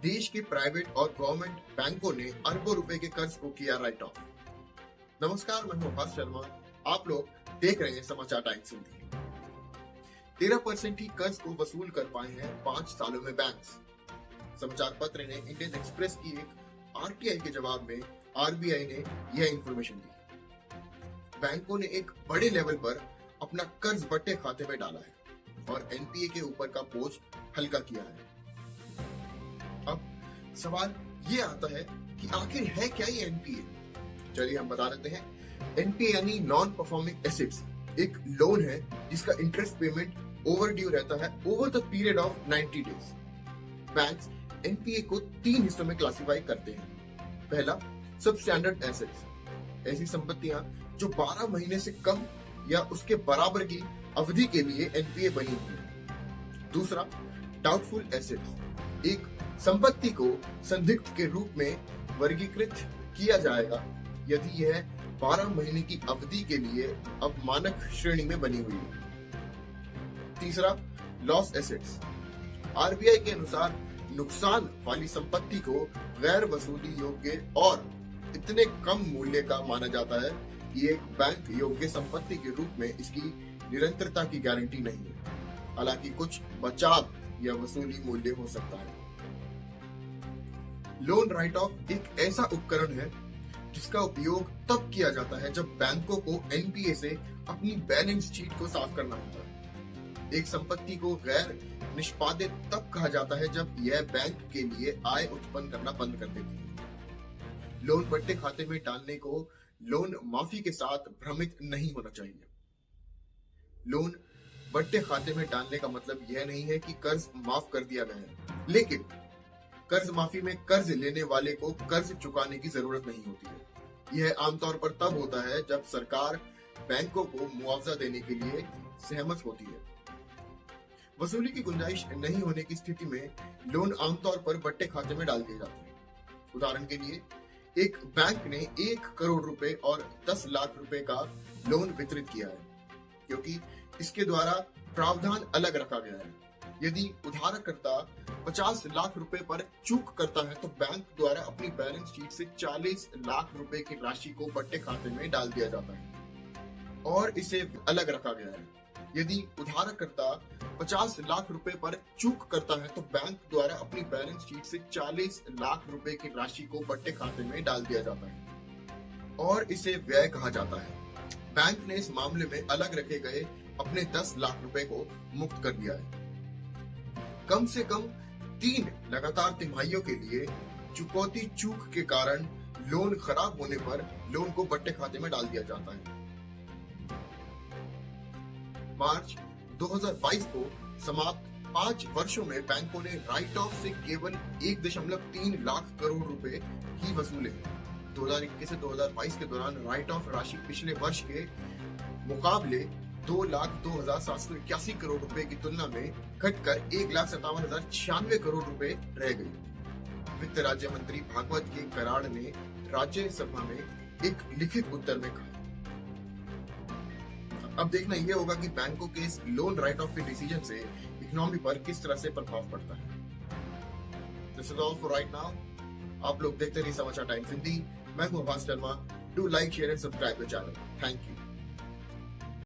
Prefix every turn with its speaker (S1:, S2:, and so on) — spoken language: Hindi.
S1: देश के प्राइवेट और गवर्नमेंट बैंकों ने अरबों रुपए के कर्ज को किया राइट ऑफ। नमस्कार, मैं हूं आकाश शर्मा। आप लोग देख रहे हैं समाचार टाइम्स हिंदी। 13% ही कर्ज को वसूल कर पाए हैं 5 सालों में बैंक्स। समाचार पत्र ने इंडियन एक्सप्रेस की एक आरटीआई के जवाब में आरबीआई ने यह इंफॉर्मेशन दी। बैंकों ने एक बड़े लेवल पर अपना कर्ज बट्टे खाते में डाला है और एनपीए के ऊपर का बोझ हल्का किया है। अब सवाल ये आता है कि आखिर है क्या ये एनपीए? चलिए हम बता देते हैं। एनपीए यानी नॉन परफॉर्मिंग एसेट्स एक लोन है जिसका इंटरेस्ट पेमेंट ओवर ड्यू रहता है over the period of 90 days. Banks NPA को 3 हिस्सों में क्लासिफाई करते हैं। पहला, सब स्टैंडर्ड एसेट्स, ऐसी संपत्तियां जो 12 महीने से कम या उसके बराबर की अवधि के लिए एनपीए बनी हुई है। दूसरा, डाउटफुल एसेट्स, एक संपत्ति को संदिग्ध के रूप में वर्गीकृत किया जाएगा यदि यह 12 महीने की अवधि के लिए अब मानक श्रेणी में बनी हुई है। तीसरा, लॉस एसेट्स, आरबीआई के अनुसार नुकसान वाली संपत्ति को गैर वसूली योग्य और इतने कम मूल्य का माना जाता है कि एक बैंक योग्य संपत्ति के रूप में इसकी निरंतरता की गारंटी नहीं है। हालांकि कुछ बचाव या वसूली मूल्य हो सकता है। लोन राइट ऑफ एक ऐसा उपकरण है जिसका उपयोग तब किया जाता है जब बैंकों को एनपीए से अपनी बैलेंस शीट को साफ करना होता है। एक संपत्ति को गैर निष्पादित तब कहा जाता है जब यह बैंक के लिए आय उत्पन्न करना बंद कर देती है। लोन बट्टे खाते में डालने को लोन माफी के साथ भ्रमित नहीं होना चाहिए। लोन बट्टे खाते में डालने का मतलब यह नहीं है कि कर्ज माफ कर दिया गया है, लेकिन कर्ज माफी में कर्ज लेने वाले को कर्ज चुकाने की जरूरत नहीं होती है। यह आमतौर पर तब होता है जब सरकार बैंकों को मुआवजा देने के लिए सहमत होती है। वसूली की गुंजाइश नहीं होने की स्थिति में लोन आमतौर पर बट्टे खाते में डाल दिए जाते हैं। उदाहरण के लिए, एक बैंक ने 1 करोड़ रुपए और 10 लाख रुपए का लोन वितरित किया है क्योंकि इसके द्वारा प्रावधान अलग रखा गया है। यदि उधारकर्ता 50 लाख रुपए पर चूक करता है तो बैंक द्वारा अपनी बैलेंस शीट से 40 लाख रुपए की राशि को बट्टे खाते में डाल दिया जाता है और इसे अलग रखा गया है। यदि उधारकर्ता 50 लाख रुपए पर चूक करता है तो बैंक द्वारा अपनी बैलेंस शीट से 40 लाख रुपए की राशि को बट्टे खाते में डाल दिया जाता है और इसे व्यय कहा जाता है। बैंक ने इस मामले में अलग रखे गए अपने 10 लाख रुपए को मुक्त कर दिया है। कम से कम 3 लगातार तिमाहियों के लिए चुकौती चूक के कारण लोन खराब होने पर लोन को बट्टे खाते में डाल दिया जाता है। मार्च 2022 को समाप्त 5 वर्षों में बैंकों ने राइट ऑफ से केवल 1.3 लाख करोड़ रुपए ही वसूले। 2021 से 2022 के दौरान राइट ऑफ राशि पिछले वर्ष के मुकाबले 2,02,781 करोड़ रुपए की तुलना में घटकर 1,57,096 करोड़ रुपए रह गई। वित्त राज्य मंत्री भागवत के कराड़ ने राज्यसभा में एक लिखित उत्तर में कहा। अब देखना यह होगा कि बैंकों के इस लोन राइट ऑफ के डिसीजन से इकोनॉमी पर किस तरह से प्रभाव पड़ता है। This is all for right now. आप लोग देखते रहिए समाचार टाइम्स हिंदी। मैं हूं Akash Sharma. Do like, share and subscribe the channel. Thank you.